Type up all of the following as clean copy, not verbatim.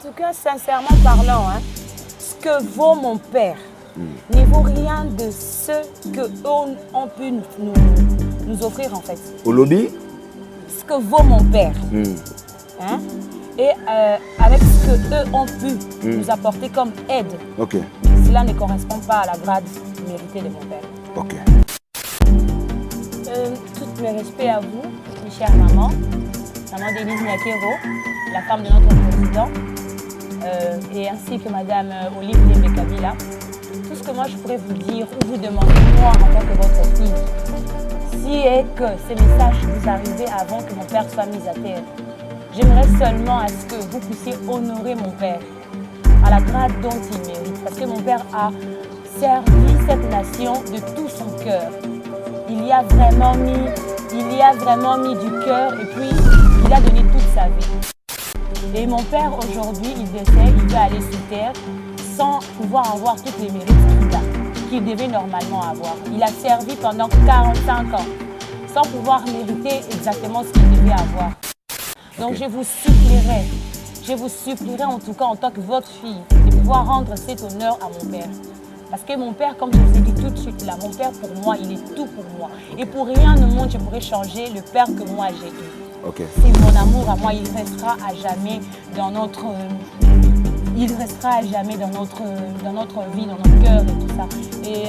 En tout cas, sincèrement parlant, hein, ce que vaut mon père ne vaut rien de ce qu'eux ont pu nous offrir en fait. Au lobby? Ce que vaut mon père. Hein, et avec ce qu'eux ont pu nous apporter comme aide, cela ne correspond pas à la grade méritée de mon père. Tous mes respects à vous, mes chères mamans, maman Denise Nyakero, la femme de notre président, et ainsi que madame Olivier Bekabila. Tout ce que moi je pourrais vous dire ou vous demander, moi en tant que votre fille, si est que ces messages vous arrivaient avant que mon père soit mis à terre, j'aimerais seulement à ce que vous puissiez honorer mon père à la grade dont il mérite. Parce que mon père a servi cette nation de tout son cœur. Il y a vraiment mis du cœur et puis il a donné toute sa vie. Et mon père aujourd'hui, il décède, il va aller sur terre sans pouvoir avoir tous les mérites qu'il devait normalement avoir. Il a servi pendant 45 ans sans pouvoir mériter exactement ce qu'il devait avoir. Donc je vous supplierai en tout cas en tant que votre fille de pouvoir rendre cet honneur à mon père. Parce que mon père, comme je vous ai dit tout de suite là, mon père pour moi, il est tout pour moi. Et pour rien au monde, je pourrais changer le père que moi j'ai eu. C'est mon amour à moi, il restera à jamais dans notre vie, dans notre cœur et tout ça. Et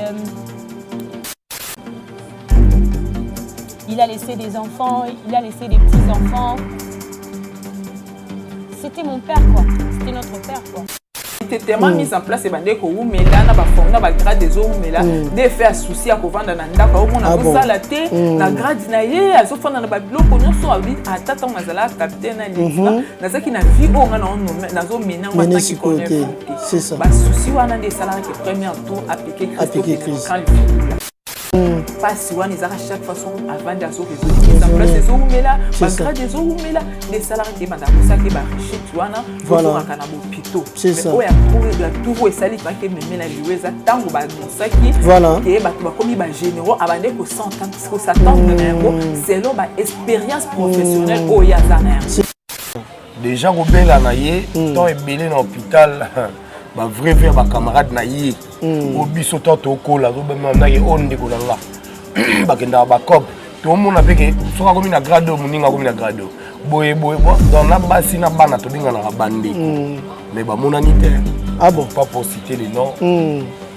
il a laissé des enfants, il a laissé des petits-enfants. C'était mon père quoi, c'était notre père quoi. C'était tellement mis en place et bandé ko oumela na ba forme na ba grade des oumela de faire souci à kovanda na ndaka o mona ko sala te na grade na ye azo fanda na ba biloko nyonso abi atata mazala capitaine na lisa na zaki na vie o nga na zo mena ma taki côté c'est ça ba souci wana de sala que premier tour appliqué Christ pas si on est à chaque façon avant d'asso résoudre en place des oumela ba grade des oumela des salariés qui banda ça qui ba riche tuana voilà kana bo pito c'est ça o ya tout et sali pas que même la joueuse tango ba ça qui voilà que ba comme ba généraux abandé ko 100 ans parce que ça tente de même selon ba expérience professionnelle o ya zana déjà robela na ye tant ebelé dans hôpital ba vrai frère ba camarade na ye au biso to kola zo bema na ye onde ko nga ba kenda ba cop to mona peke soka komi na grade muninga komi na grade boye dans la basi na bana to dinga na bandi mais ba mona ni te pas pour citer les noms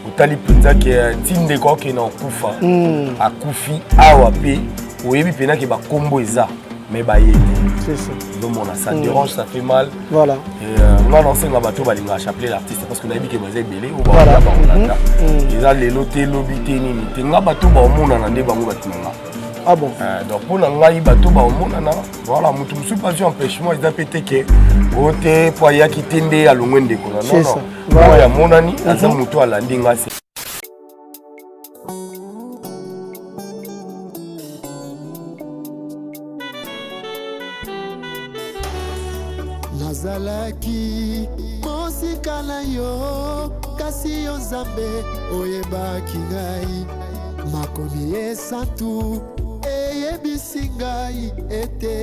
otali penza ke tinde ko ke na kufa akufi awa pe oyebi pena ke ba kombo eza mais bah c'est ça donc ça dérange, ça fait mal voilà et moi l'ancien bateau balinga chapeler l'artiste parce que nabi ke bazé belé ou voilà ils a les lotés lobité nini tenga bateau ba mona na nde bango batunga donc pour ngai bateau ba mona na voilà mutu musu pas eu empêchement ils a pété que oté poya ki tende à longwende ko non non voilà ya monani asa mutu ala ndinga Nazalaki mosika na yo kasi yo nzambe oyebaki ngai makomi esantu eyebisi ngai ete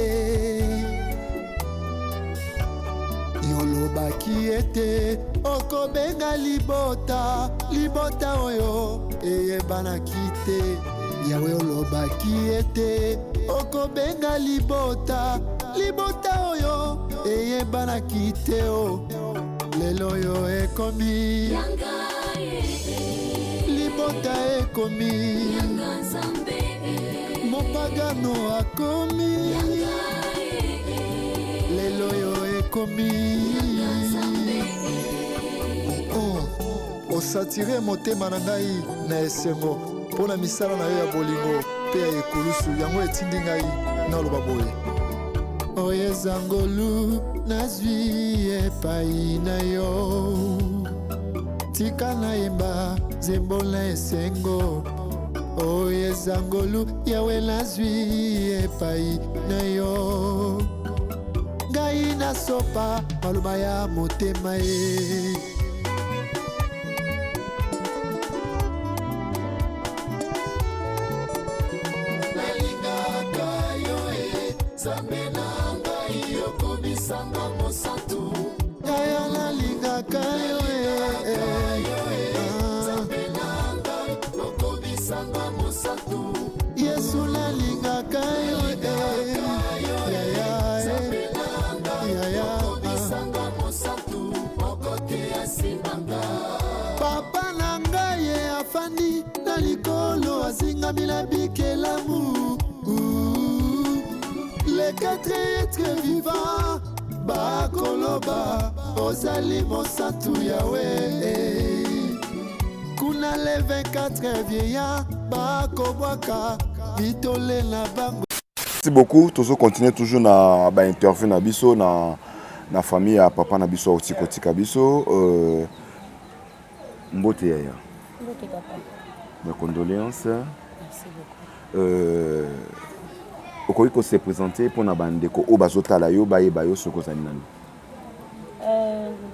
yolobaki ete okobenga libota oyo eyebanaki te yawe olobaki ete okobenga libota oyo eyebanaki te o lelo yo ekomi libota ekomi mopagano akomi lelo yo ekomi osatire motema na ngai na esengo mpo na misala na yo ya bolingo mpe ya ekolusu yango etindi ngai naloba boye oyo ezangolu nazwi epai na yo tika nayemba zembo na esengo oyo ezangolu yawe nazwi epai na yo ngai nasopa maloba ya motema ye Zambe na ngai yokobisanga mosantu Kaya Amina Bikelamu. Les 4 êtres vivants, Bakoloba, Ozali Mosatu Yahweh. Kuna les 24 vieillards, Bakobwaka, Vitole na bango. Merci beaucoup. Toujours continuer toujours na ba interview na biso na famille à papa na biso Otikotika biso mbote yaya. Mbote papa. Mes condoléances. Merci beaucoup. Okoki ko se présenter pour na bandeko o bazotala yo bayeba yo soko zali nani.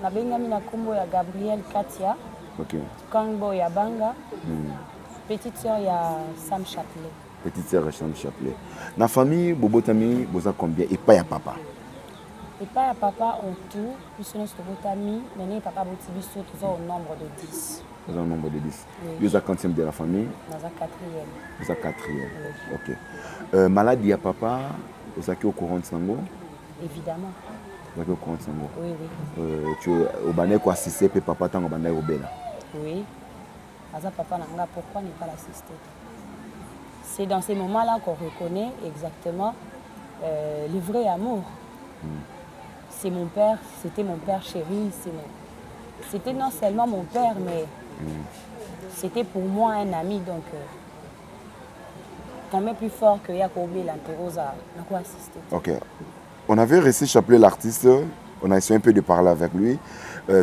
Nabengami na kombo ya Gabriel Katia. OK. Kangbo ya Banga. Petite sœur ya Sam Chapelet. Petite sœur Sam Chapelet. Na famille Bobotami boza combien et pas ya papa? Et pas ya papa en tout, puisque nous sommes Bobotami, mais papa Botibiso toujours au nombre de 10. Au nombre de 10. Oui. Vous êtes quantième de la famille? Dans la 4e. Vous êtes 4e. Oui. OK. Maladie à papa, vous êtes au courant de sango? Évidemment. Vous êtes au courant de sango? Oui, oui. Tu au bané quoi assister pe papa tant au bané au bela? Oui. Aza papa nanga, pourquoi ne pas l'assister? C'est dans ces moments-là qu'on reconnaît exactement le vrai amour. C'est mon père, c'était mon père chéri, c'était non seulement mon père, mais c'était pour moi un ami, donc quand même plus fort que Yakobe Lanterosa, on a quoi assister. OK. On avait réussi Chapelet l'artiste, on a essayé un peu de parler avec lui.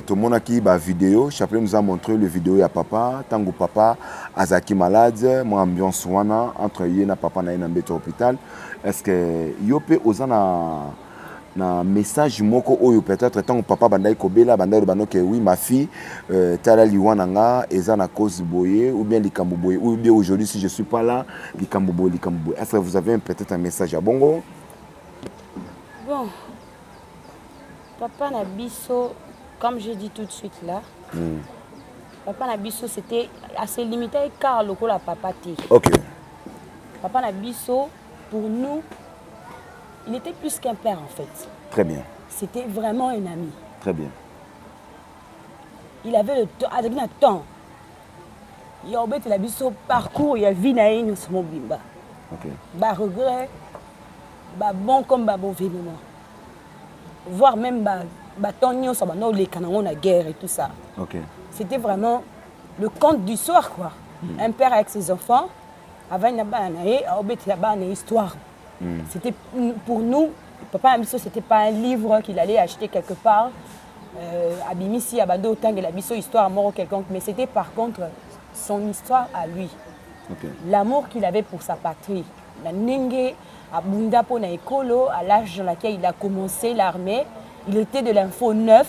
Tout le monde a qui la vidéo, Chapelet nous a montré le vidéo à papa, tango papa azaki malade, moi ambiance wana entre yena papa na yena mbeto hôpital. Est-ce que yope ozana na message moko oyo peut-être tant papa bandai kobela bandai bano que oui ma fille tala liwana nga eza na cause boye ou bien likambo boye ou bien aujourd'hui si je suis pas là likambo boye. Est-ce que vous avez peut-être un message à bongo? Bon, papa Nabiso, comme j'ai dit tout de suite là, papa Nabiso c'était assez limité car le coup la papa té. OK. Papa Nabiso pour nous il était plus qu'un père en fait. Très bien. C'était vraiment un ami. Très bien. Il avait le temps, avec le temps. Il a obéi la biso parcours, il a vu naïn sur mon bimba. OK. Bah regret, bah bon comme bah mauvais moment. Voire même bah tonio ça bah non les canons la guerre et tout ça. OK. C'était vraiment le conte du soir quoi. Un père avec ses enfants, avant une banaï, a obéi la histoire. C'était pour nous, papa Amiso, c'était pas un livre qu'il allait acheter quelque part. Abimisi, Abando, Tang et la Bisso, histoire mort quelconque, mais c'était par contre son histoire à lui. Okay. L'amour qu'il avait pour sa patrie. La Nengue, à Bundapo, na Ekolo, à l'âge dans lequel il a commencé l'armée, il était de l'info neuf.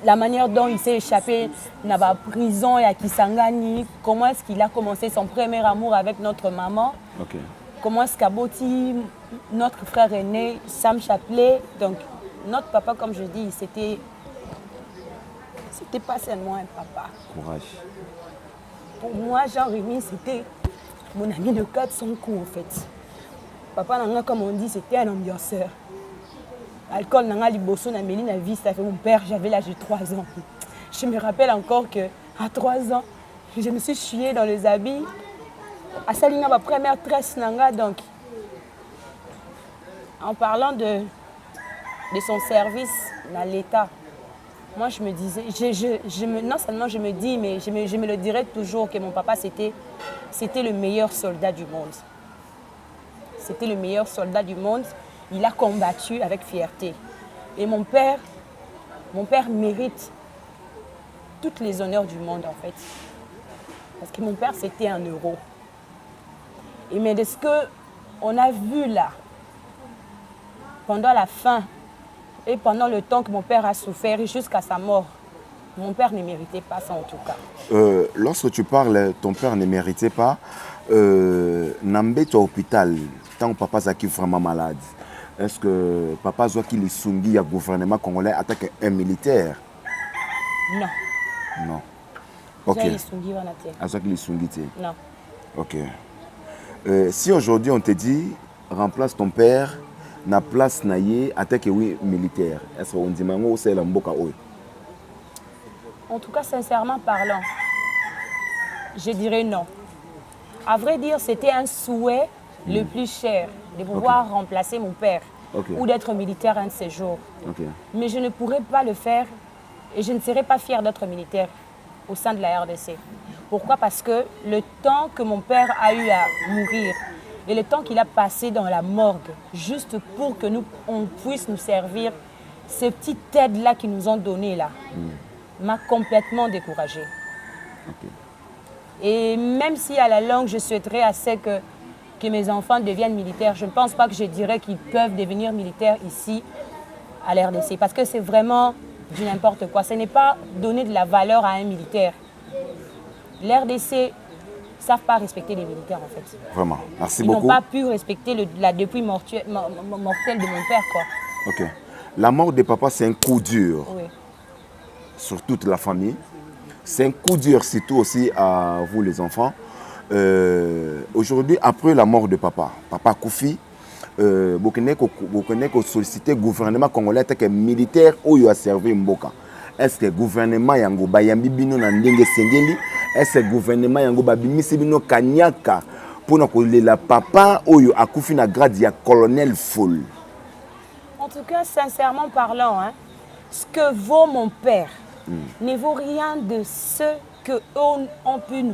La manière dont il s'est échappé dans la prison et à Kisangani, comment est-ce qu'il a commencé son premier amour avec notre maman. Okay. Comment est-ce qu'Aboti, notre frère aîné, Sam Chapelet, donc notre papa, comme je dis, c'était pas seulement un papa. Courage. Pour moi, Jean-Rémy, c'était mon ami de 400 coups en fait. Papa Nanga, comme on dit, c'était un ambianceur. Alcool Nanga Liboso, Namélie, na vie, ça fait mon père, j'avais l'âge de 3 ans. Je me rappelle encore qu'à 3 ans, je me suis chiée dans les habits. À Salina, ma première tresse Nanga, donc. En parlant de son service dans l'État, moi je me disais, non seulement je me dis, mais je me le dirais toujours que mon papa c'était le meilleur soldat du monde. C'était le meilleur soldat du monde. Il a combattu avec fierté. Et mon père mérite tous les honneurs du monde en fait. Parce que mon père c'était un héros. Et mais de ce qu'on a vu là, pendant la faim et pendant le temps que mon père a souffert jusqu'à sa mort, mon père ne méritait pas ça en tout cas. Lorsque tu parles, ton père ne méritait pas, Nambeto à l'hôpital, tant que papa est vraiment malade, est-ce que papa a qu'il est soumis au gouvernement congolais attaque un militaire? Non. Non. Ok. Non. Ok. Si aujourd'hui on te dit, remplace ton père, na place naïe, attaque oui militaire, est-ce qu'on dit mango c'est la mboka oyo? En tout cas, sincèrement parlant, je dirais non. À vrai dire, c'était un souhait le plus cher de pouvoir remplacer mon père ou d'être militaire un de ces jours. Mais je ne pourrais pas le faire et je ne serais pas fière d'être militaire au sein de la RDC. Pourquoi? Parce que le temps que mon père a eu à mourir et le temps qu'il a passé dans la morgue, juste pour que on puisse nous servir, ces petites aides-là qu'ils nous ont données là, m'a complètement découragée. Et même si à la longue, je souhaiterais assez que mes enfants deviennent militaires, je ne pense pas que je dirais qu'ils peuvent devenir militaires ici à l'RDC. Parce que c'est vraiment du n'importe quoi. Ce n'est pas donner de la valeur à un militaire. L'RDC ne savent pas respecter les militaires en fait. Vraiment, merci Ils beaucoup. Ils n'ont pas pu respecter la dépouille mortelle de mon père, quoi. Ok. La mort de papa, c'est un coup dur Oui. sur toute la famille. C'est un coup dur surtout aussi à vous les enfants. Aujourd'hui, après la mort de papa, papa Koufi, vous connaissez sollicité le gouvernement congolais que militaire où a servi Mboka. Est-ce que le gouvernement yango bayambi bino na ndenge sengeli? Est-ce que le gouvernement yango babimisi bino kanyaka pour la papa où a Koufi na grade ya colonel full? En tout cas, sincèrement parlant, hein, ce que vaut mon père ne vaut rien de ce qu'eux ont pu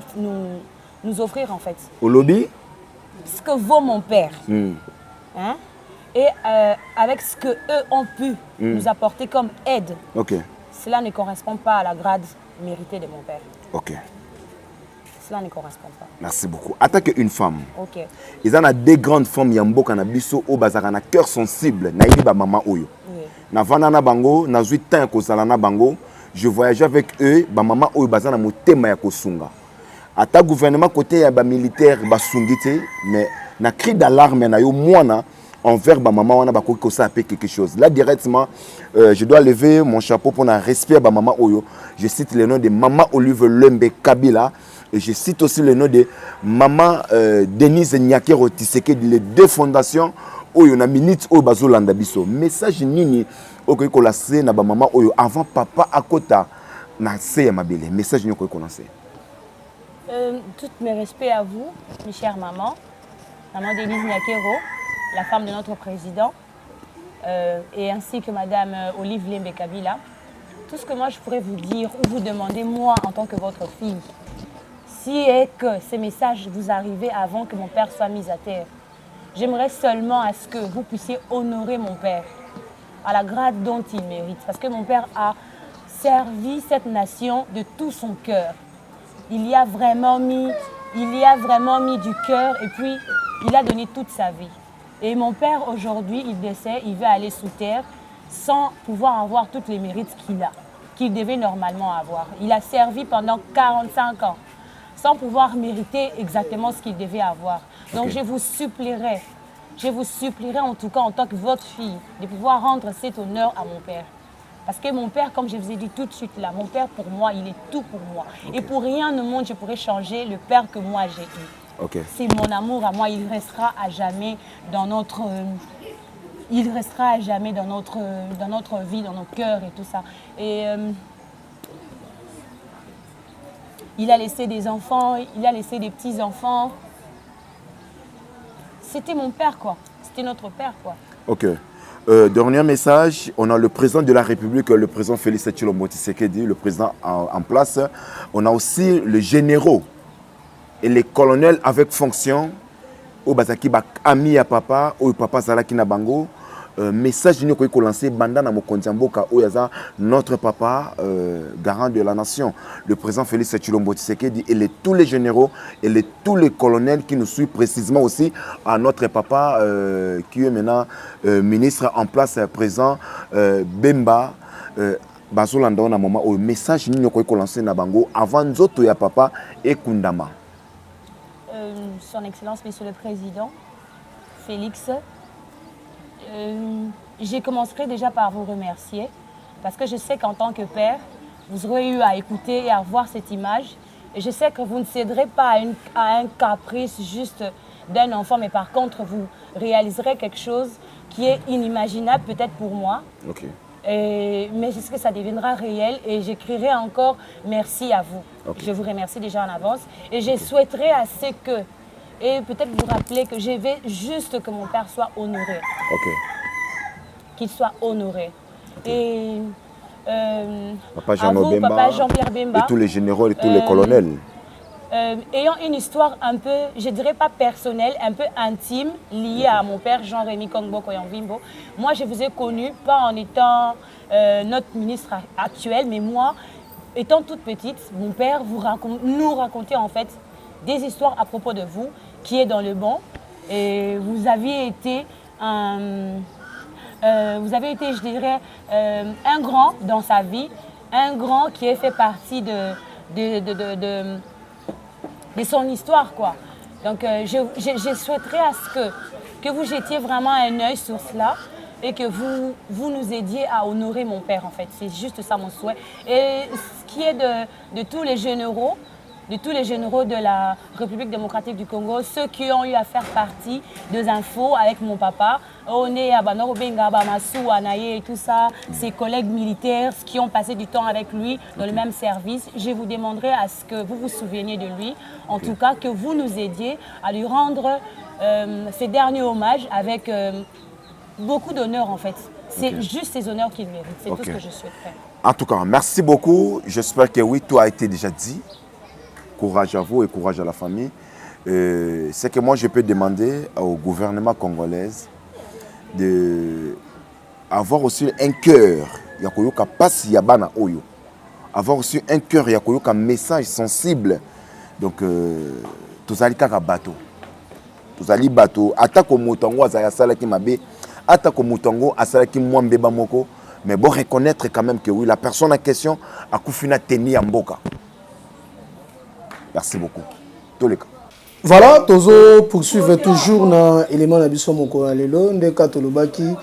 nous offrir en fait. Au lobby? Ce que vaut mon père. Hein? Et avec ce qu'eux ont pu nous apporter comme aide, cela ne correspond pas à la grade méritée de mon père. Ok. Cela ne correspond pas. Merci beaucoup. Attaque une femme. Ok. Ils ont deux grandes femmes yambo kanabiso au bazar na cœur sensible na ibi ba maman oyo. Na vana na bango na 8 ans ko sala na bango. Je voyageais avec eux ba maman oyo bazar na motema ya kosunga. Ata gouvernement côté ya ba militaire ba sungité mais na cri d'alarme na yo mwana envers ba maman wana ba ko ça quelque chose. Là directement je dois lever mon chapeau pour na respect ba maman oyo. Je cite le nom de maman Olive Lembe Kabila. Et je cite aussi le nom de maman Denise Nyakero Tshisekedi, les deux fondations où on a minute au bazolanda biso. Message nini okoki ko laser na ba maman oyo avant papa akota na se ya mabele. Message nini okoki ko lancer? Tous mes respects à vous, mes chères mamans. Maman Denise Nyakero, la femme de notre président, et ainsi que madame Olive Lembe Kabila. Tout ce que moi je pourrais vous dire ou vous demander, moi en tant que votre fille, si est que ces messages vous arrivaient avant que mon père soit mis à terre, j'aimerais seulement à ce que vous puissiez honorer mon père à la grade dont il mérite. Parce que mon père a servi cette nation de tout son cœur. Il y a vraiment mis du cœur et puis il a donné toute sa vie. Et mon père aujourd'hui, il décède, il va aller sous terre sans pouvoir avoir tous les mérites qu'il devait normalement avoir. Il a servi pendant 45 ans. Sans pouvoir mériter exactement ce qu'il devait avoir. Donc je vous supplierai en tout cas en tant que votre fille, de pouvoir rendre cet honneur à mon père. Parce que mon père, comme je vous ai dit tout de suite là, mon père pour moi, il est tout pour moi. Et pour rien au monde, je pourrais changer le père que moi j'ai eu. C'est mon amour à moi, il restera à jamais dans notre... il restera à jamais dans notre vie, dans nos cœurs et tout ça. Et... il a laissé des enfants, il a laissé des petits-enfants. C'était mon père, quoi. C'était notre père, quoi. Ok. Dernier message, on a le président de la République, le président Félix Tshilombo Tshisekedi, le président en place. On a aussi les généraux et les colonels avec fonction. Au Bazaki ami à papa, au papa Zalaki Nabango. Message nous qu'on lancé bandana mokondiamboka oyaza notre papa garant de la nation, le président Félix Tshilombo Tshisekedi et tous les généraux et tous les colonels qui nous suivent précisément aussi à notre papa qui est maintenant ministre en place présent Bemba bazolanda na moment au message nous qu'on lancé na bango avant nzoto ya papa et Kundama. Son Excellence Monsieur le Président Félix, je commencerai déjà par vous remercier parce que je sais qu'en tant que père, vous aurez eu à écouter et à voir cette image. Et je sais que vous ne céderez pas à un caprice juste d'un enfant, mais par contre, vous réaliserez quelque chose qui est inimaginable peut-être pour moi. Mais je sais que ça deviendra réel et j'écrirai encore merci à vous. Je vous remercie déjà en avance et je souhaiterais à ce que et peut-être vous rappeler que je veux juste que mon père soit honoré. Ok. Qu'il soit honoré. Et Papa Jean Bemba, Papa Jean-Pierre Bemba, et tous les généraux et tous les colonels. Ayant une histoire un peu, je dirais pas personnelle, un peu intime, liée à mon père Jean-Rémy Kongbo Koyamvimbo. Moi, je vous ai connu, pas en étant notre ministre actuel, mais moi, étant toute petite, mon père nous racontait en fait des histoires à propos de vous, qui est dans le bon. Et vous aviez été je dirais, un grand dans sa vie, un grand qui a fait partie de son histoire, quoi. Donc, je souhaiterais à ce que vous jetiez vraiment un œil sur cela et que vous nous aidiez à honorer mon père, en fait. C'est juste ça mon souhait. Et ce qui est de tous les généraux, de la République démocratique du Congo, ceux qui ont eu à faire partie des infos avec mon papa, Oné, Abanoro Benga, Bamassou, Anaye et tout ça, ses collègues militaires qui ont passé du temps avec lui dans le même service, je vous demanderai à ce que vous vous souveniez de lui, en tout cas que vous nous aidiez à lui rendre ces derniers hommages avec beaucoup d'honneur en fait. C'est juste ces honneurs qu'il mérite, c'est tout ce que je souhaiterais. En tout cas, merci beaucoup. J'espère que oui, tout a été déjà dit. Courage à vous et courage à la famille. C'est que moi, je peux demander au gouvernement congolais d'avoir aussi un cœur. Avoir aussi un cœur, un message sensible. Donc, tous allez kaka bateau. Tous allez bateau. Atako mutango azaya salaki mabe. Atako mutango asalaki mwambe bamoko. Mais bon, reconnaître quand même que oui, la personne en question a koufina teni amboka. Merci beaucoup. Tous les cas. Voilà, tozo poursuivre toujours dans l'élément Nabiso Moko Lelo, ndeka tolobaki,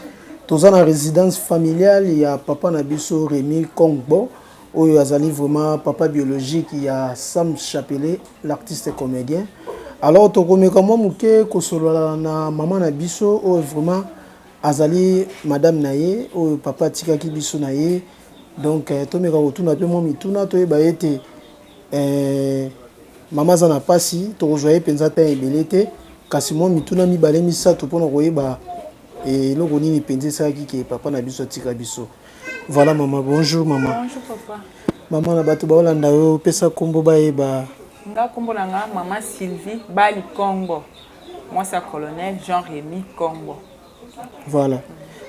toza na résidence familiale, il y a papa Nabiso Rémy Kongbo, où il y a vraiment papa biologique, il y a Sam Chapelet, l'artiste et comédien. Alors, tokome comment mouke kosolola na maman Nabiso, où vraiment azali madame Naye, où papa Tikaki Biso Naye, donc tomeka otuna pe mo mituna to eba ete Maman zana pasi to rejoye penza ta ebelete kasi mo mituna mi balé misato pona koyeba et loko nini penze ça ki papa na biso tika biso. Voilà maman, bonjour maman. Bonjour papa. Maman na bato ba olanda yo pesa kombo ba eba. Nga kombo na nga maman Sylvie Bali Kongbo. Moi c'est colonel Jean-Rémy Kongbo. Voilà.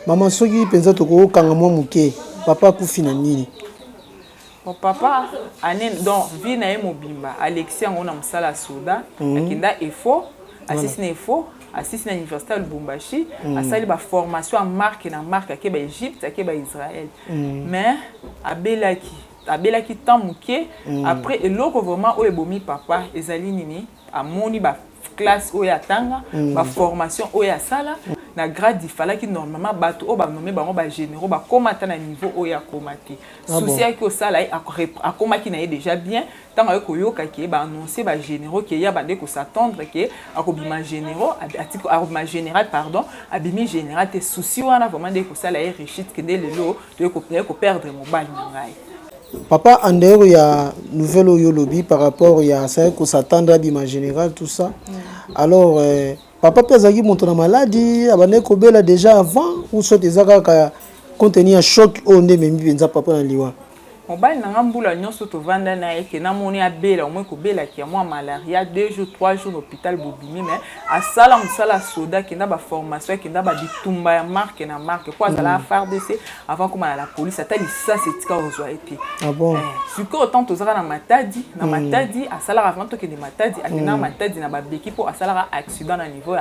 Maman soki penza to ko kanga mo muke papa kufina nini. Mon papa, donc, vie na mobimba, Alexis on a msala soda, akinda EFO, assisté na EFO, assisté na l'université de Lubumbashi, asali ba formation en marque à ba Égypte, à ba Israël. Mais abelaki tant muke, après eloko vraiment o ebomi papa ezali nini, amoni ba classe o ya tanga, ba formation o ya sala. Na grade il fallait que normalement bato o ba nommer bango ba généraux ba komata na niveau o ya komati souci que ça là a komaki na déjà bien tant ko yoka ki ba annoncer ba généraux qui ya ba de ko s'attendre que akobima généraux atiko aroma général pardon abimi général te souci wana vraiment de ko ça là richit que de lelo de ko perdre mon bal ngai. Papa Andero ya nouvelle oyo lobby par rapport ya ça ko s'attendre abima général tout ça. Alors papa Pezaki monte na maladie, abane kobela déjà avant ou soit ezaka contenir un choc au nez même benza papa na liwa. Mobile na ngambula nyonso to vanda na eke na moni abela omwe kobela ki moi malaria 2 jours 3 jours hôpital Bobimi mais à sala musala soda ki na ba formation ki na ba bitumba ya marque na marque kwa la FARDC avant comme la police atali ça c'est tika ozwa epi. Ah bon. Suko autant to zaka na matadi à sala avant to ki de matadi akina matadi na ba beki po à sala accident na niveau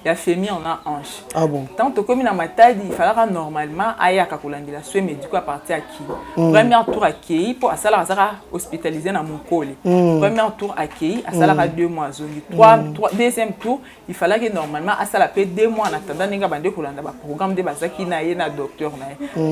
ya femi on a hanche. Ah bon. Tant to comme na matadi il fallait normalement aya ka kolandela soin médical à partir à qui. Premier tour accueilli pour Asala hospitalisé dans mon col. Premier tour accueilli, Asala 2 mois. Deuxième tour, il fallait que normalement Asala paie 2 mois en attendant que bande kolanda ba programme de bazaki na ye na docteur na.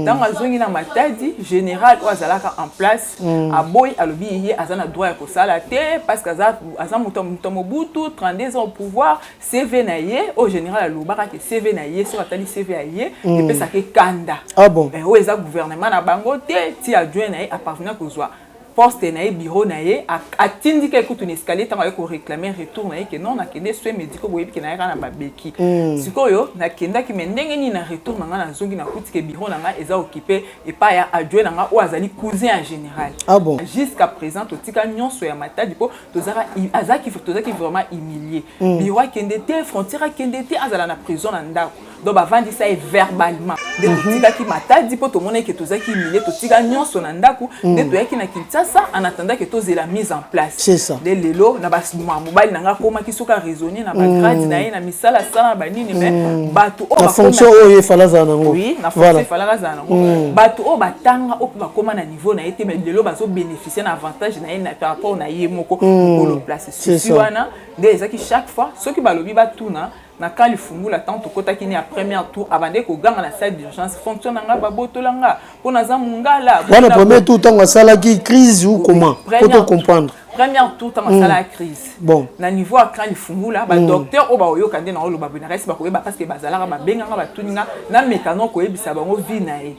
Dans azongi na matadi général ou Asala en place a boy alobi hier azana droit ko sala te parce que aza mutomobutu 32 ans au pouvoir CV na ye au général alobaka que CV na ye sur atali CV a ye et puis ça que kanda. Ah bon. Et où est gouvernement na bango te ti adjoint na à parvenir kozwa poste na ye bureau na ye atindi ke kutu na escalier tant ko réclamer retour na ye que non nakende soin médicaux boyebi ke na yaka na babeki sikoyo nakendaki me ndenge ni na retour na nga na zongi na kuti ke bureau na nga eza occupé et pas ya adjoint na nga ou azali cousin en général. Ah bon? Jusqu'à présent totika nyonso ya matadi po tozaka azaki vraiment humilié. Bureau kende te frontière kende te azala na prison na ndako. Donc bavandi ça verbalement. De totika ki matadi po to mona ke tozaki humilié totika nyonso na ndako de toyaki na Kinshasa en attendant que tous la mise en place. C'est ça. De lelo na bas mobile na nga koma ki soka raisonner na ba grade na ye na misala sala ba nini mais bato o la fonction o fala za nango. Oui, na fonction fala za nango. Bato o batanga o ba koma na niveau na été mais lelo bazo bénéficier na avantage na ye na par rapport na ye moko ko lo place. Si wana de ezaki chaque fois ceux qui balobi ba tuna na quand lifungula tant to kota kini a premier tour abande ko ganga na salle d'urgence fonction na nga ba botolanga po na za mungala. Wana premier tour tant sala qui crise ou comment? Faut comprendre. Premier tour tant sala crise. Bon. Na niveau a quand lifungula ba docteur o ba oyoka nde na olo ba benaresi ba ko ba parce que bazala ba benganga ba tuninga na mekano ko yebisa bango vie na ye.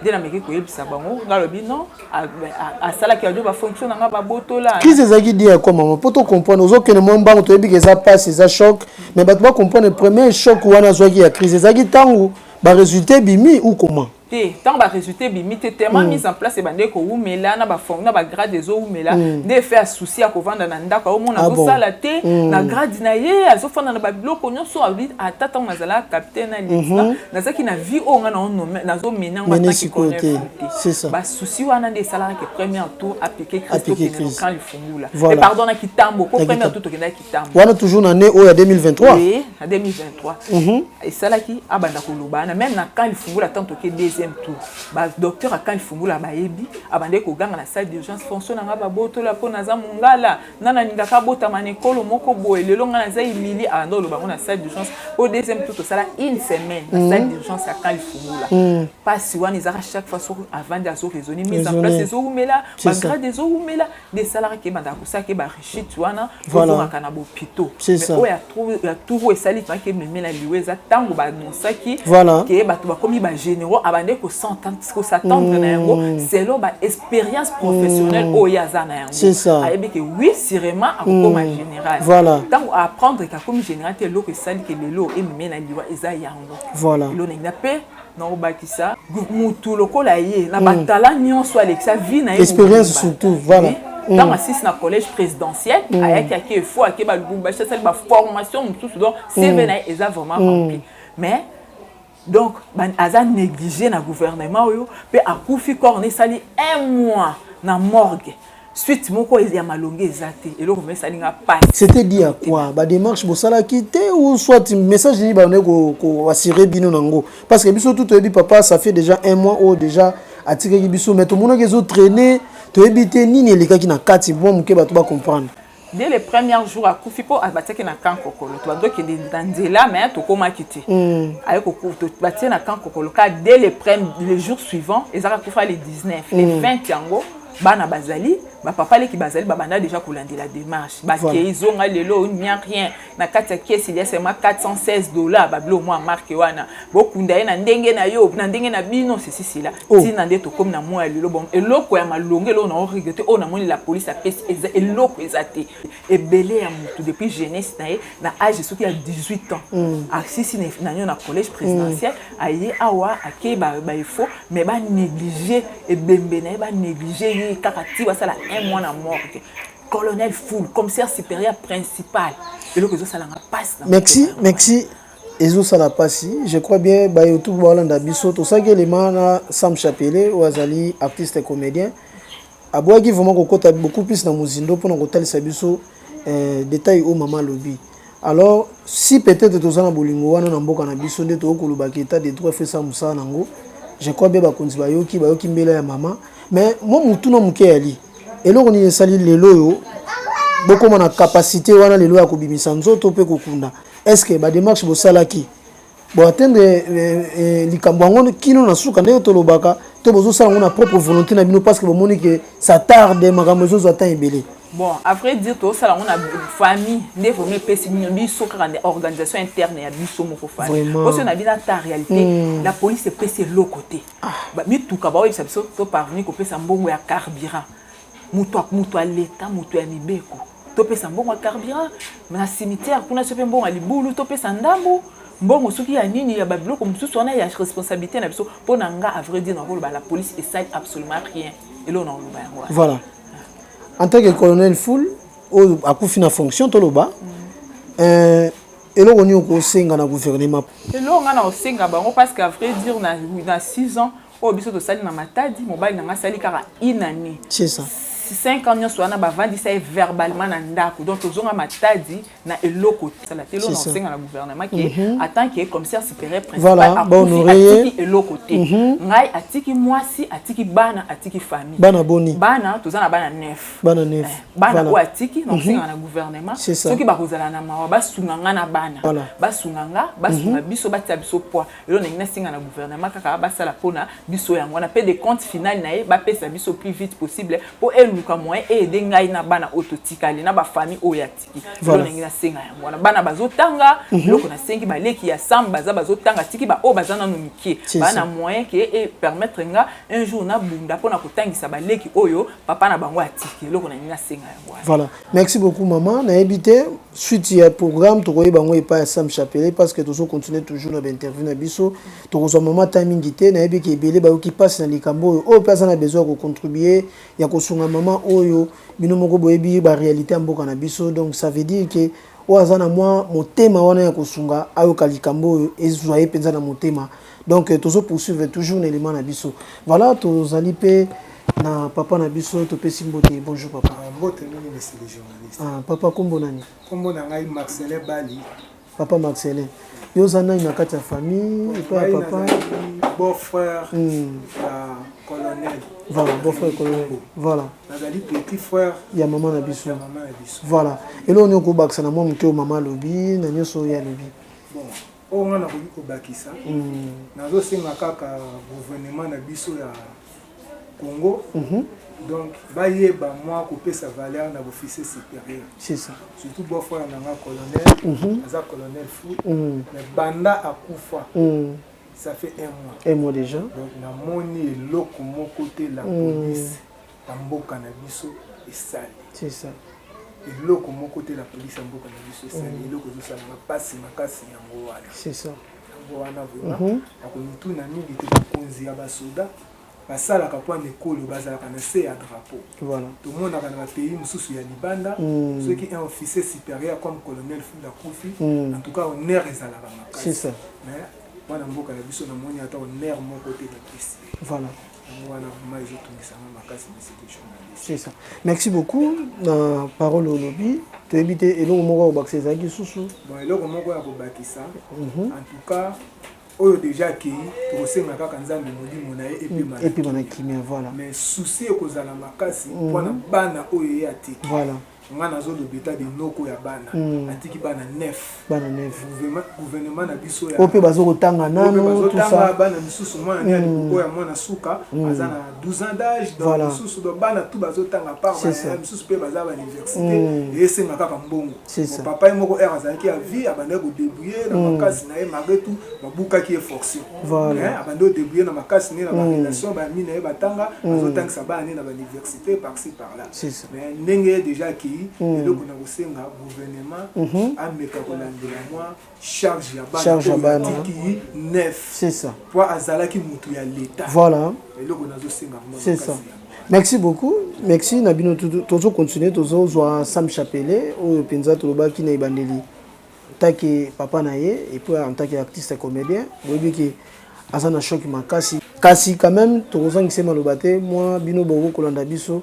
De la meki ko yebisa bango ngalobi non a sala ki ajo ba fonction na nga ba botola. Crise ezaki dia comment pour to comprendre ozokene mo mbango to yebi que ça passe ça choc mais ba to comprendre le premier choc wana zwaki ya crise ezaki tango ba résultat bimi ou comment? Tant ba résultat bimi tellement mise en place et bande ko umela na ba fonction na ba grade des umela de faire souci à ko vanda na ndako o mona ko sala te na grade na ye azo fanda na ba biloko nyonso abi atata mazala capitaine na lista na zaki na vie o nga na on na zo mena ngata ki connaît. C'est ça. Ba souci wana de sala que premier tour appliquer Christo quand il fungula. Et pardon na kitambo ko premier tour to kenda kitambo. Wana toujours na né o ya 2023. Oui, en 2023. Et sala ki abanda ko lobana même na quand il fungula tant to ke tour ba docteur akali fungula ba yebi abande ko ganga na salle d'urgence fonction na ba botola po na za mungala nana ningaka bota manekolo moko boye lelo nga na za imili andolo ba na salle d'urgence au deuxième tour to sala une semaine na salle d'urgence akali fungula passe wani za chaque fois sur avant de so raisonner mise en place zo umela ba grade des zo umela des salariés qui banda ko sa ke ba richit wana voilà kana bo pito mais o ya tout esali tant que memela liweza tango ba nonsaki ke ba to ba komi ba généraux abande ko s'attendre na yango c'est là ba expérience professionnelle o yazana yango c'est ça ayebi que oui sûrement akoma général voilà tango apprendre ka comme général te loko sali ke lelo e memela liwa eza yango voilà lo na pe non bakisa mutu lokola ye na batala nyonso alexa vie na expérience surtout voilà dans assiste na collège présidentiel ayaki ake fo ake ba lubumba sali ba formation tout donc c'est vena eza vraiment rempli mais donc ban aza négligé na gouvernement oyo pe akufi corne sali un mois na morgue suite moko ya malonge ezate et le gouvernement sali nga passe. C'était dit à quoi ba démarche bo sala quitter ou soit message ni ba on ko assurer bino nango parce que biso tout ebi papa ça fait déjà un mois ou déjà atikaki biso mais tout monde qui zo traîner to ebité nini elekaki na kati bon muke ba to ba comprendre. Dès les premiers jours à Koufipo, à Bataki na Kan Kokolo, tu vas dire qu'il est dans Zela, mais tu as quitté. Avec Bataki na Kan Kokolo, dès les jours suivants, ils ont fait les 19, les 20 yango, bana bazali, ba papa les qui bazali, ba bana déjà koulandi la démarche. Ba ke ils ont lelo, il n'y a rien. Na kati caisse il y a seulement $416, ba blo moi marque wana. Beaucoup ndaye na ndenge na yo, na ndenge na bino c'est là. Si na ndeto comme na moi lelo bon. Et loko ya malonge lo na regretté, on a moni la police a pèse et loko ezate. Et belé ya mutu depuis jeunesse na âge soki à 18 ans. A si na yo na collège présidentiel, aye awa ake ba ifo mais ba négliger et bembena ba négliger kakati wa sala un mois na morgue. Colonel Foul, commissaire supérieur principal. Et le réseau ça la passe. Merci. Ezo ça la passe. Je crois bien ba YouTube Bolanda biso to ça que les mana Sam Chapelé ou azali artiste et comédien. Aboaki vraiment ko kota beaucoup plus na muzindo pour na kotalisa biso détail au maman lobby. Alors si peut-être tozana bolingo wana na mboka na biso nde to koloba kita de droit fait ça musa nango. Je crois bien ba konzi bayoki mbela ya maman mais moi mutu no mukeli et là on y sali lelo yo beaucoup na capacité wana lelo ya kobimisa nzoto pe kokunda est-ce que ba démarche bo salaki bo atteindre likambo ngo kino na suka nde to lobaka to bozo sala ngona propre volonté na bino parce que bo moni que ça tarde makambo zo zo tan ebele. Bon, après dire tout ça, on a une famille, des familles, des organisations internes, il y a des familles. Parce qu'on a bien ta réalité, la police est pressée de l'autre côté. Mais tout cas, ça peut parvenir qu'on peut s'embaucher à carburant. mutu à l'état mutu ya mibeko topesa mbongo carburant na cimetière kuna sope mbongo libulu topesa ndambo mbongo soki ya nini ya babiloko mosusu wana ya responsabilité na biso mpona nga à vrai dire na koloba la police essaye absolument rien elo na oloba yango voilà en tant que colonel Foul akufi na fonction toloba eloko nini okosenga na gouvernement eloko nga na osenga bango parce qu'à vrai dire na 6 ans oyo biso tosali na matadi mobali na nga asali kaka inani c'est ça 5 ans nyonso wana bavandisa ye verbalement na ndako donc tozonga matadi na eloko sala te eloko na osenga na gouvernement ke en tant que commissaire supérieur principal atiki eloko te ngai atiki mwasi atiki bana atiki famille bana boni bana toza na bana 9 bana oyo atiki na osenga na gouvernement soki bakozala na mawa basunga nga na bana basunga nga basunga biso batia biso poids elo ndenge nasenga na gouvernement kaka basala mpona biso yango wana mpe de compte final na ye bapesa biso plus vite possible po luka moyen aider ngai na bana ototikali na ba famille oya tiki voilà ndenge na senga yango wana bana bazotanga loko na sengi baleki ya samba bazotanga tiki ba o bazana no mikie bana moyen ke permettre nga un jour na bunda pona kotangisa baleki oyo papa na bango atiki loko na nina senga yango voilà merci beaucoup maman na habité suite ya programme to koyeba bango epa ya Sam Chapelet parce que tozo continuer toujours na interview na biso to kozo maman timing gité na yebi ke belé ba ki passe na likambo o personne a besoin de contribuer ya kosunga maman oyo bino moko boyebi ba réalité mboka na biso donc ça veut dire que oazana moi motema wana ya kosunga ayo kalikambo ezwa epenza na motema donc tozo poursuivre toujours l'élément na biso voilà tozali pe na papa na biso to pesi mbote bonjour papa mbote nini monsieur le journaliste papa kombo nani kombo na ngai Marcelin Bali papa Marcelin yo zana na kati ya famille et pas papa beau frère colonel voilà beau frère colonel voilà nazali petit frère ya maman na biso voilà et là on est ko bakisa na mom ke maman lobi na nyoso ya lobi bon on a voulu ko bakisa nazo senga kaka gouvernement na biso ya Congo donc bayeba moi couper sa valeur na officier supérieur c'est ça surtout beau frère nanga colonel aza colonel Fou mais banda akufa ça fait un mois déjà donc na moni eloko moko te la police tamboka na biso esali c'est ça eloko moko te la police tamboka na biso esali eloko zosala mapasi makasi yango wana c'est ça yango wana vraiment akomituna mingi te konzi ya basoda basalaka mpo na ekolo bazalaka na se ya drapeau voilà tomonaka na bapays mosusu ya libanda soki un officier supérieur comme colonel Fou akufi en tout cas honneur ezalaka makasi c'est ça mais mwana mboka na biso namoni ata honneur moko te bapesi voilà wana vraiment ezotungisanga makasi monsieur le journaliste c'est ça merci beaucoup na parole au lobby toyebi te eloko moko kobakisa ezalaki susu bon eloko moko ya kobakisa en tout cas oyo déjà akei tokosenga kaka nzambe molimo na ye epi na kimia voilà mais souci ekozala makasi mpona bana oyo ye atiki voilà nga nazoloba eta de noko ya bana atiki bana 9 gouvernement na biso oyo mpe bazokotanga nano bazotanga bana misusu mwana nani oyo ya mwana suka aza na 12 ans d'âge donc misusu do bana tu bazotanga par misusu mpe baza bauniversité esenga kaka mbongo papa ye moko ere azalaki ya vie abandaki kodébrouye na makasi na ye malgré tout babukaki ye fonction abandi odébrouye na makasi ne na barelation bami na ye batanga bazotangisa bana ne na bauniversité par-ci par-là mais ndenge déjà akei eloko na kosenga gouvernement ameka kolandela mwa charge ya bana atiki 9 c'est ça po azalaki mutu ya l'état voilà eloko nazosenga c'est ça merci beaucoup merci na bino tozo continuer tozozwa Sam Chapelet oyo penza tolobaki na ebandeli taki papa na ye et puis en tant qu'artiste comédien boyebi ki aza na choc makasi kasi quand même tozongisa maloba te moi bino bogo kolanda biso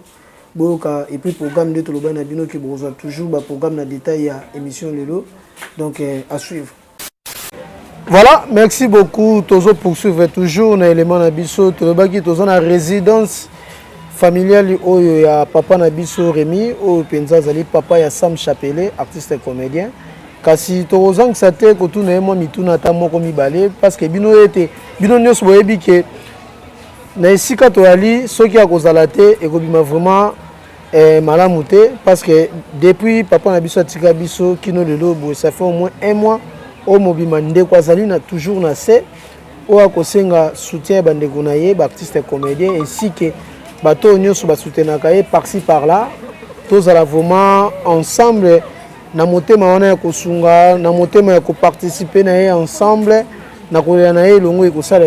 boka et puis programme de toloba na bino ki bozo toujours ba programme na détail ya émission lelo donc à suivre. Voilà, merci beaucoup. Tozo poursuivre toujours na élément na biso toloba ki tozo na résidence familiale oyo ya papa na biso Rémi oyo penza zali papa ya Sam Chapelet artiste comédien kasi tozongisa te kotuna ye mwa mituna ta moko mibale parce que bino ete bino nyonso boyebi ke na esika toyali soki akozala te ekobima vraiment malamu te parce que depuis papa na biso atika biso kino lelo boye ça fait au moins un mois o mobima ndeko azali na toujours na se o akosenga soutien bandeko na ye baartiste comédien ainsi que bato nyonso basoutenaka ye par-ci par-là tozala vraiment ensemble na motema wana ya kosunga na motema ya koparticiper na ye ensemble na kolela na ye elongo ekosala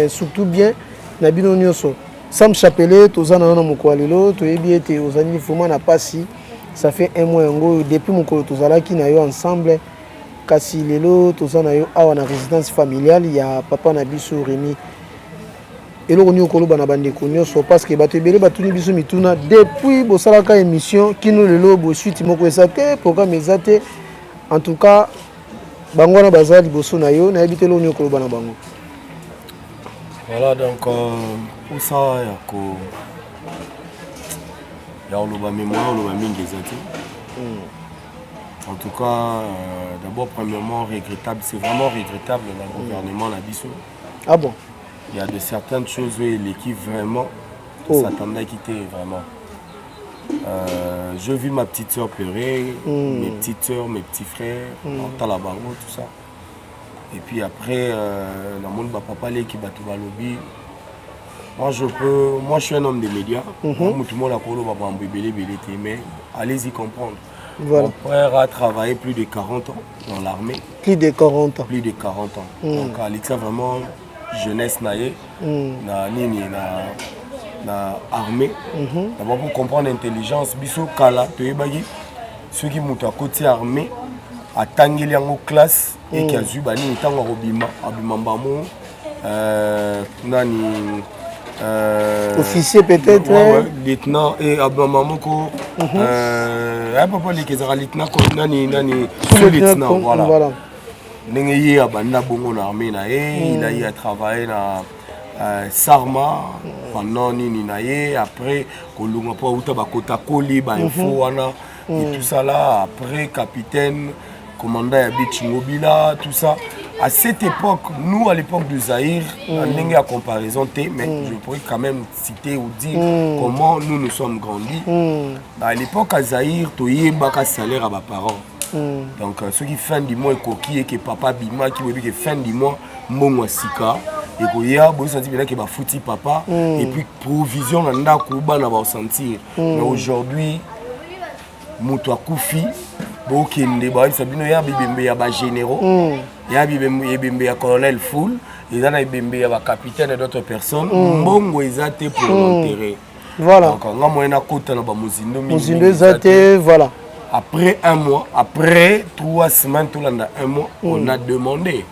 surtout bien na bino nyonso Sam Chapelet toza na mokolo lelo toyebi ete ozali vraiment na pasi ça fait un mois yango depuis mokolo tozalaki na yo ensemble kasi lelo toza na yo awa na résidence familiale ya papa na biso Rémi eloko nyo koloba na bandeko nyonso parce que bato ebele batuni biso mituna depuis bosalaka émission kino lelo bosuite moko eza te programme eza te en tout cas bango wana baza liboso na yo nayebi te eloko nyo koloba na bango. Voilà, donc pour ça il y a le mémoire le mingi zati. En tout cas d'abord premièrement regrettable, c'est vraiment regrettable le gouvernement la biso. Ah bon? Il y a de certaines choses où l'équipe vraiment s'attendait à quitter vraiment. Je vis ma petite soeur pleurer, mes petites soeurs, mes petits frères, Talabango, tout ça. Et puis après, dans mon papa qui bat tout lobby. Moi je suis un homme des médias. Moi tout le monde a connu mais allez-y comprendre. Voilà. Mon frère a travaillé plus de 40 ans dans l'armée. Plus de 40 ans. Plus de 40 ans. Donc Alexa vraiment jeunesse naïe, na armée. D'abord pour comprendre l'intelligence, biso kala toyebagi ceux qui montent à côté armée à tangeli en classe et qui a vu bani tango robima abimambamo nani officier peut-être lieutenant et abimambamo ko papa les qui sera lieutenant nani lieutenant voilà. Il a eu à travailler dans Sarma pendant Ninaye, après Kolunga po uta bakota koli ba info wana et tout ça là, après capitaine commandant Yabich Mobila, tout ça. À cette époque, nous à l'époque de Zahir, on a comparaison mais je pourrais quand même citer ou dire comment nous sommes grandis. À l'époque à Zahir, toyé baka salaire à mes parents. Donc ceux qui fin du mois coquille et que papa bima qui veut dire que fin du mois mon sika et que ya bon senti bien que ba fouti papa et puis provision na ndako bana ba sentir mais aujourd'hui muto akufi bo kende ba sabino ya bibembe ya ba généraux ya bibembe ya colonel full et na bibembe ya ba capitaine et d'autres personnes mbongo ezate pour l'enterrer. Voilà. Donc on a moyen à côté na ba muzindo ezate voilà. Après un mois, après 3 semaines, tout un mois, on a demandé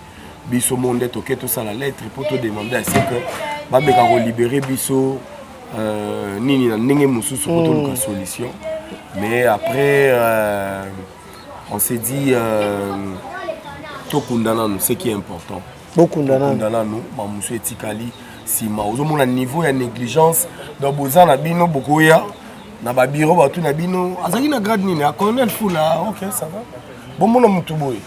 Bisso Monde toqué tout ça la lettre pour te demander à ce que Babeka libérer Bisso Nini na Ninge Moussou pour toute la solution. Mais après, on s'est dit tout condamnant nous, ce qui est important. Beaucoup condamnant nous, Mamoussou et Tikali, si ma au niveau de négligence, dans Bozan la bino beaucoup ya. Na ba bureau ba tout na bino azaki na grade nini a colonel fula OK ça va bon mon mutu boy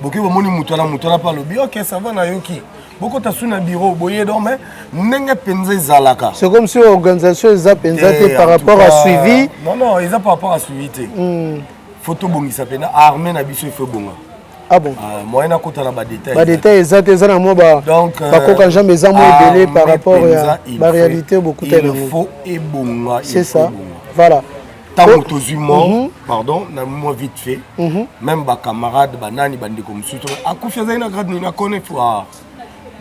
boki bo moni mutu na pa lobi OK ça va na yoki boko ta suna bureau boye donc mais ndenge penze zalaka c'est comme si l'organisation eza penza par rapport à suivi non ils a par rapport à suivi photo bongisa pena armée na biso il faut bonga. Ah bon moi na kota na ba détail. Ba détail exact eza na mo ba koka jamais eza mo belé par rapport à la réalité beaucoup de il faut et bonga. C'est ça. Voilà. Tant que pardon, na moi vite fait. Même ba camarade banani bandi comme surtout a confiance na grade ni na connaît fois.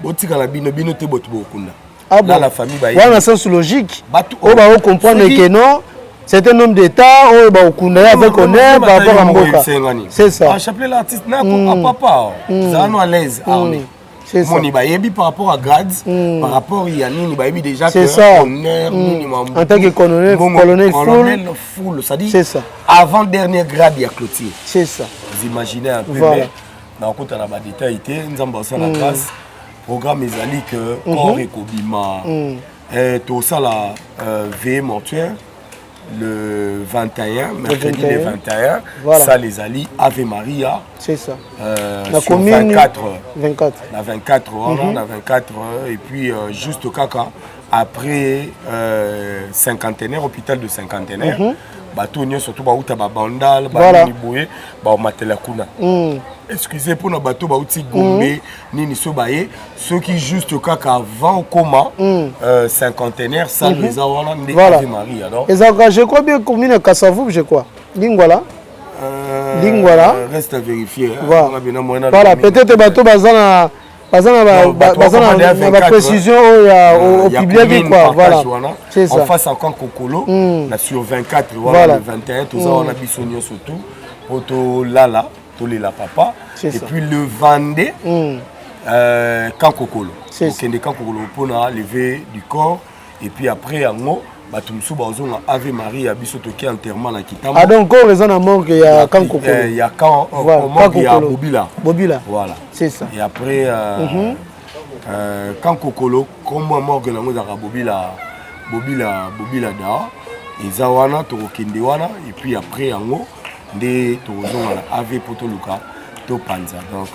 Botika la bino te botu bokunda. Ah bon. Dans la famille ba. Voilà sens logique. On va comprendre que non. C'est un homme d'État, on va avec honneur par rapport à Mboka. C'est ça. Ah, chapelet l'artiste, n'a papa. Ça nous à l'aise, armé. C'est ça. Mon ibayebi par rapport à grade, par rapport à Yanni, ibayebi déjà que honneur minimum. En tant que colonel full, ça dit. C'est ça. Avant dernier grade, il y a clôture. C'est ça. Vous imaginez un peu. Voilà. Dans le la détail, nous avons ça la classe. Programme ezali que corps et kobima. Et tout ça la veille mortuaire. Le 21, mercredi le 21, voilà. Ça les alliés Ave Maria. C'est ça. La commune 24. La 24 heures, et puis juste au caca, après cinquantenaire, hôpital de cinquantenaire, bato nyonso to bauta babandal banini boye baomatela kuna excusez pour na bato bauti Gombe nini so baye ceux qui juste kaka avant okoma cinquantenaire ça les awana ndé Ave Marie alors ezaka je crois bien commune Kasavubu je crois Lingwala Lingwala reste à vérifier voilà peut-être bato bazana la précision au public quoi voilà c'est ça en face encore Kokolo na sur 24 voilà le 21 tout ça on a bisogno surtout poto lala tolé la papa et puis le Vendée quand Kokolo okende quand Kokolo pour lever du corps et puis après en bato musu bazonga Ave Marie ya biso toki enterrement na Kitamba. Ah donc on raison à mort que ya quand Kokolo. Il y a quand mort ya Bobila. Bobila. Voilà. C'est ça. Et après quand Kokolo comme mort que na ngozaka Bobila da ezawana to kende wana et puis après yango nde tozonga na Ave Potoluka to panza. Donc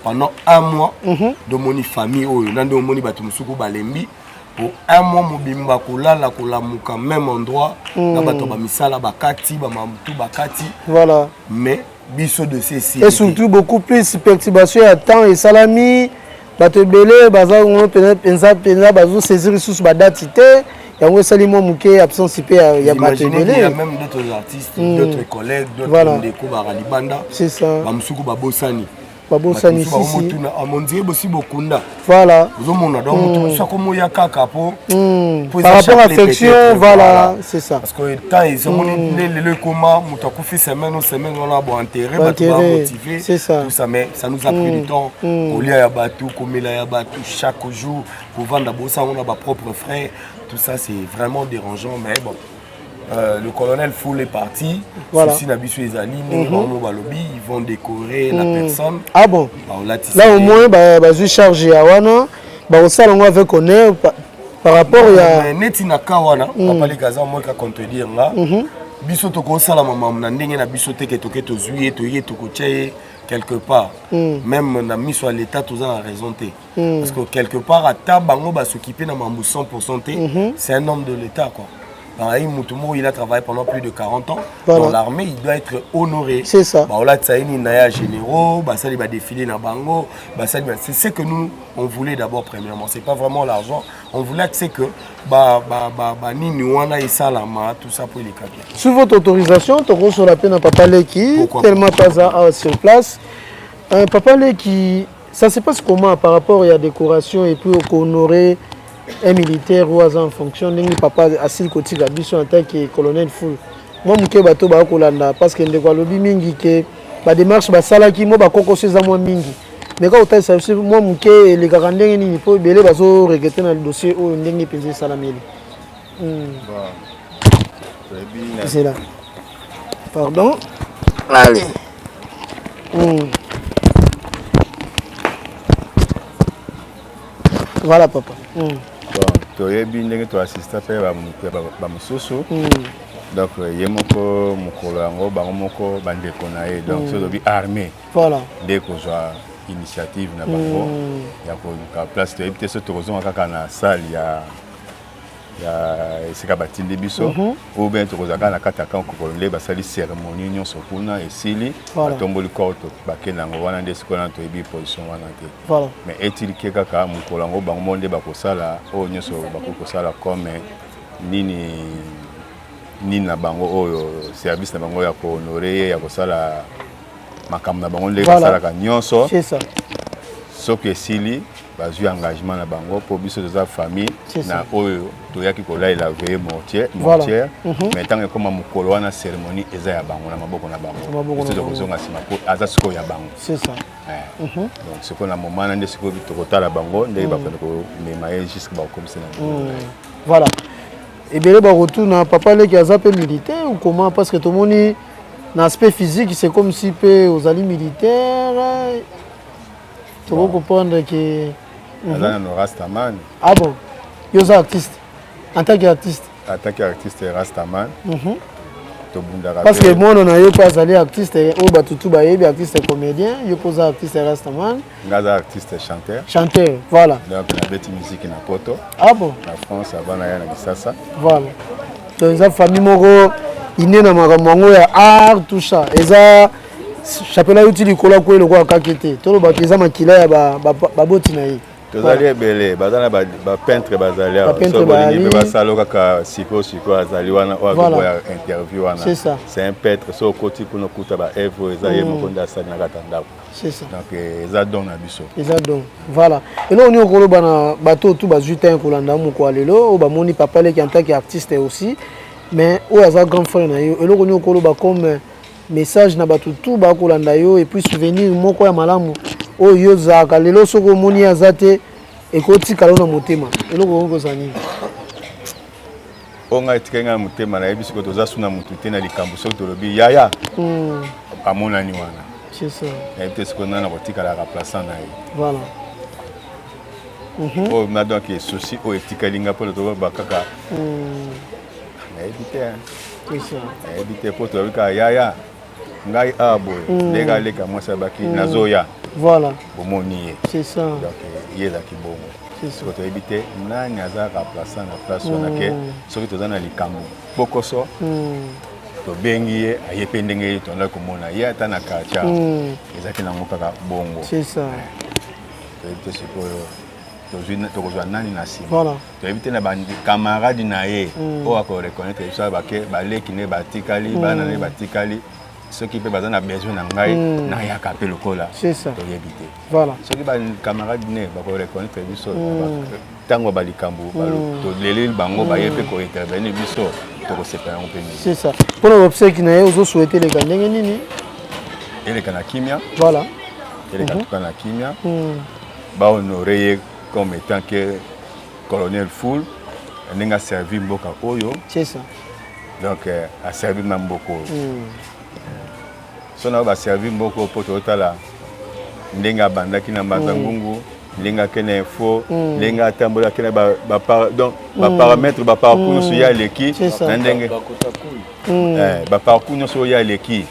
pendant un mois de moni famille oyo nando moni bato musuku balembi pour un mois mobimba kolala kolamuka même endroit na bato ba misala bakati ba mamtu bakati voilà mais biso de ceci et surtout beaucoup plus perturbation à temps et salami bato belé baza on penza bazo saisir sous ba date té yango sali mo muke absence pe ya bato belé il y a même d'autres artistes d'autres collègues d'autres ndeko ba libanda c'est ça ba musuku ba bosani babosani ici voilà par rapport à affection voilà c'est ça parce que temps ils ont le comment mutakufi semaine on a bon enterré motivé c'est ça tout ça mais ça nous a pris du temps kolia ya batu komela ya batu chaque jour pour vendre bossa on a ba propre frère tout ça c'est vraiment dérangeant mais bon le colonel Foul est parti. Voilà. Ceci n'a bisu les amis, ils vont décorer la personne. Ah bon. Là au moins, je charge à Wana. Au salon avec honneur par rapport à. Netina Kawana, papa les gazans, moi qui contredire là. Biso toko sala maman na ndenge na biso teke toke to zuye to ye to koche quelque part. Même na miso à l'état tous en raison té. Parce que quelque part à tabango ba s'occuper na mamou 100% c'est un homme de l'état quoi. Il a travaillé pendant plus de 40 ans dans l'armée, il doit être honoré. C'est ça. Généraux, défiler dans Bango. C'est ce que nous, on voulait d'abord premièrement. Ce n'est pas vraiment l'argent. On voulait que tout ça pour les capiers. Sous votre autorisation, tu as sur la peine à Papa Leki, tellement pas sur place. Papa Leki, ça se passe comment par rapport à la décoration et puis au honorer un militaire ou en fonction de papa assis côté Gabiso en tant que colonel Foul. Moi muke bato ba kolanda parce que ndeko lobi mingi ke ba démarche ba sala ki mo ba koko seza mo mingi. Mais quand on ça moi muke les garandeng ni po belé bazo regretter dans le dossier o ndenge penser salameli. C'est là. Pardon. Allez. Voilà papa. toyebi ndenge toasista mpe bamosusu donc ye moko mokolo yango bango moko bandeko na ye donc so olobi armée nde kozwa initiative na bango ya koluka place toyebi te so tokozonga kaka na salle ya esika batindi biso ou bien tokozala kaka na kati ya kankokolo nde basali cérémonie nyonso kuna esili batomboli corps bakende yango wana nde sikoyo wana toyebi position wana te mais etilike kaka mokolo yango bango mo nde bakosala oyo nyonso bakoki kosala comme nini na bango oyo service na bango ya kohonore ye ya kosala makambo na bango nde basalaka nyonso soki esili bazwi engagement na bango po biso toza famille na oyo toyaki kolalela veye mortière mais ntango ekoma mokolo wana cérémonie eza ya bango na maboko na bango biso tokozonga nsima po aza sikoyo ya bango donc sikoyo na moment na nde sikoyo tokotala bango ndenge bakende komema ye jusque bakokomisa na voilà ebele baretourna papa leki aza mpe militaire ou comment parce que tomoni na aspect physique c'est comme si mpe ozali militaire tu peux comprendre que Rastaman. Ah bon, il est artiste. En tant qu'artiste. En tant qu'artiste Rastaman. Parce que moi on a eu pas aller artiste ou batutu ba yebi artiste comédien, il pose artiste Rastaman. Ngaza artiste chanteur. Chanteur, voilà. Donc la bête musique na poto. Ah bon. La France avant na ya na Kisasa. Voilà. Donc ça famille moko ine na makambo ya art tout ça eza chapela yuti likola ko eloko akakete tolo ba peza makila ya ba boti na ye tozali ebele bazana ba peintre bazali so bolingi pe basalo kaka siko azali wana oyo ya interview wana c'est un peintre so koti kuno kuta ba œuvre eza ye moko ndasali na katandako c'est ça donc eza don na biso eza don voilà et là on est koloba na bato tout ba jutin kolanda moko lelo o ba moni papa le qui en tant qu'artiste aussi mais o aza grand frère na yo et là on est koloba comme message na bato tout ba kolanda yo et puis souvenir moko ya malamu oyo zaka lelo soko moni azate ekoti kala na motema eloko ngo zani onga etikenga motema na yebiso toza suna mutu te na likambo soko tolobi yaya amona ni wana c'est ça et peut-être qu'on a botika la remplaçant na ye voilà oh na donc souci o etikalinga pour le bakaka na ebité c'est ça na ebité pour to ka yaya ngai abo lega lega moi ça baki nazoya voilà bomoni c'est ça donc yela ki bongo c'est ça to ebité nani aza remplaçant na place wana ke soki to na likambo bokoso to bengi ye ayepe ndenge to na komona ye ata na kacha ezaki na mokaka bongo c'est ça to ebité sikoyo to kozwa nani na sima voilà to ebité na ba camarade na ye o ako reconnaître ça ba ke baleki ne batikali bana ne batikali ceux qui peuvent avoir besoin d'engager n'a rien qu'à payer le cola c'est ça pour éviter voilà ceux qui ba camarade ne ba reconnaître biso tango ba likambo ba to lele bango ba yepe ko intervenir biso to ko séparer un peu c'est ça pour l'obsèque qui n'a ozo souhaiter les gandenge nini ele kana kimia voilà ele kana kimia ba honorer comme étant que colonel Full n'enga servi mboka oyo c'est ça donc a servi mamboko sona ba servi mboko poto tala ndenga bandaki na mbazangungu ndenga kene info ndenga tambola kene ba donc ba paramètre ba parcours so ya leki na ndenge ba parcours so ya leki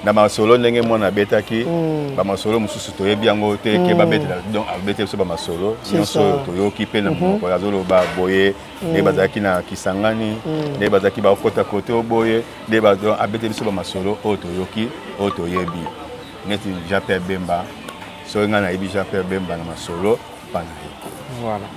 na masolo ndenge mwana betaki ba masolo mususu to yebi yango te ke ba betela donc abete so ba masolo nyonso to yoki pe na moko azolo ba boye ne bazaki na kisangani ne bazaki ba kota kote oboye ne ba donc abete so ba masolo o to yoki o to yebi neti Jean-Pierre Bemba so nga na yebi Jean-Pierre Bemba na masolo pana voilà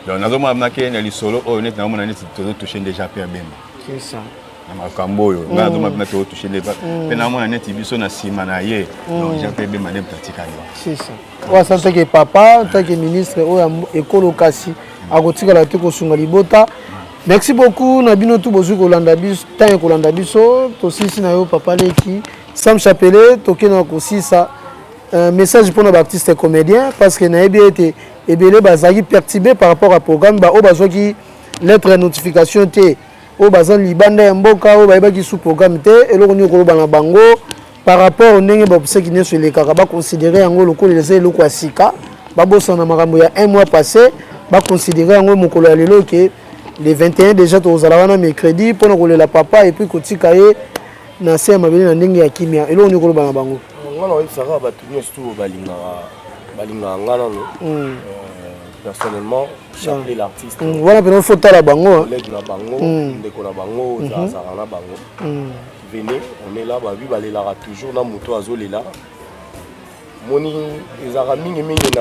donc nazoma na ke na li solo o neti na mona neti to toucher déjà Jean-Pierre Bemba c'est ça na makambo yo nga nazoma na to toucher les pe na mona neti biso na sima na ye donc Jean-Pierre Bemba ne pratika yo c'est ça wa santa ke papa tant que ministre o ya ekolo kasi akotika la te ko sunga libota merci beaucoup na bino tout bozu ko landa biso tant ko landa biso to sisi na yo papa leki Sam Chapele tokena ko sisa message pour nos artistes et comédiens parce que na été ebele bazaki perturbé par rapport à programme ba o bazoki lettre de notification té o bazan libanda mboka o ba ki sous programme té eloko nyo ko bana bango par rapport au ndenge ba qui ne sur les kaka ba considérer yango lokolo les eloko asika ba bosana makambo ya un mois passé ba considérer yango mokolo ya lelo ke le 21 déjà to ozala mercredi pour na kolela papa et puis kotika ye na se mabele na ndenge ya kimia eloko nyo ko bana bango ngana oyebisaka bato nyonso tu balingaka nga nano personnellement Chapele l'artiste wana pena faut tala bango collègue na bango ndeko na bango ozalaka na bango venez on est là babi balelaka toujours na moto azolela moni ezalaka mingimingi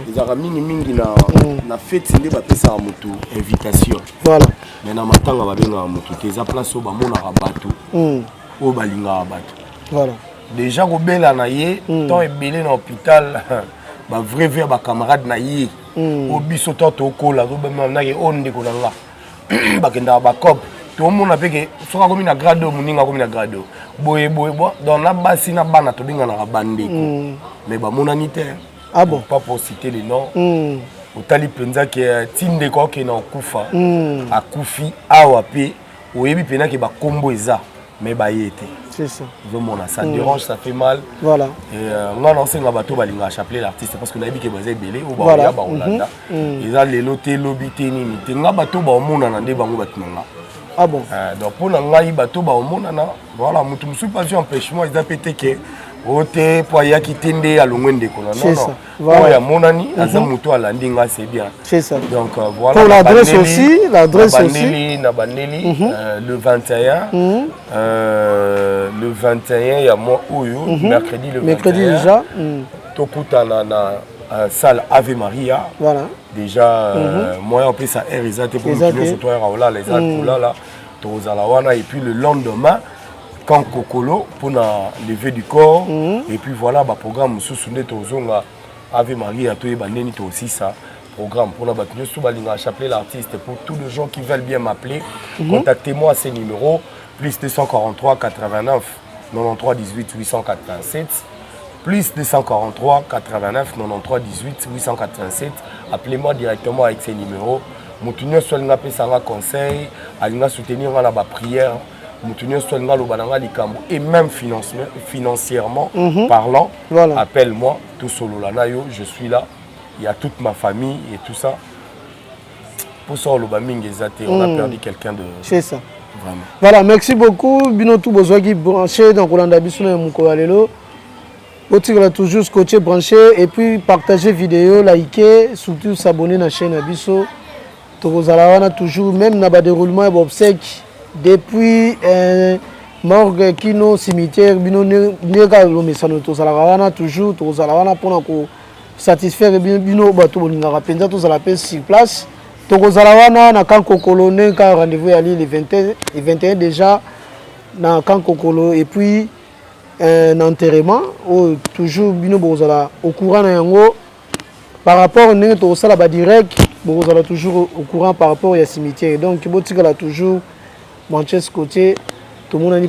ezalaka mingimingi na fete nde bapesaka motu invitation voilà mais na matanga babengaka motu te eza place oyo bamonaka bato oyo balingaka bato voilà déjà kobela na ye temps ebele na hôpital ba vrai vrai ba camarade na ye o biso to tokola tobema nake o ndeko na nga bakendaka bacope tomona peke soka komi na grade moninga komi na grade boye donc na basi na bana tobenganaka bandeko mais bamonani te ah bon pas pour citer les noms otali mpenza ke tindeko akena okufa akufi awa pe oyebi mpena ke bakombo eza mais baye te c'est ça vraiment ça dérange ça fait mal voilà et ngana osenga bato balinga Chapele l'artiste parce que nayebi ke baza ebele o ba ba olanda eza lelo te lobi te nini te nga bato ba omona na nde bango batunanga ah bon donc pour ngai bato ba omona na voilà mutu musu pas empêchement ils appellent que ote po ya kitende alongwende kona non voilà ya monani aza muto alandi nga c'est bien c'est ça donc voilà pour l'adresse aussi na bandeli le 21 le 21 ya mois oyo mercredi le 21 déjà tokutana na salle Ave Maria voilà déjà moi en plus ça est réservé pour nous surtout là les autres là tozala wana et puis le lendemain quand Kokolo pour la levée du corps et puis voilà bah programme sous nde tozonga Ave Maria to ebaneni to aussi ça programme pour la battre sous balinga chapeler l'artiste pour tous les gens qui veulent bien m'appeler contactez-moi à ces numéros plus 243 89 93 18 887 plus 243 89 93 18 887 appelez-moi directement avec ces numéros Moutounio Solinga Pesanga conseil alinga soutenir la prière et même financièrement parlant, voilà. Appelle-moi, tout solo lanayo, je suis là, il y a toute ma famille et tout ça. Pour ça, on a perdu quelqu'un de... C'est ça. Vraiment. Voilà, merci beaucoup. Binotou Bozwagi branché dans Kolanda Bissouna et Moukoalelo. Vous toujours scotché, branché et puis partager vidéo, liker, surtout s'abonner à la chaîne Abisso. Vous allez toujours, même dans le déroulement et obsèques. Depuis morgue kino cimetière bino nega lo mesano to zalawana toujours to zalawana pona ko satisfaire bino bato bolinga penza to zala pe sur place to zalawana na kanko colonel ka rendez-vous à le 21 déjà na kanko kolo et puis un enterrement ou toujours bino bozala au courant na yango par rapport ne to sala ba direct bozala toujours au courant par rapport au cimetière donc botika la toujours Manchester côté tout le monde a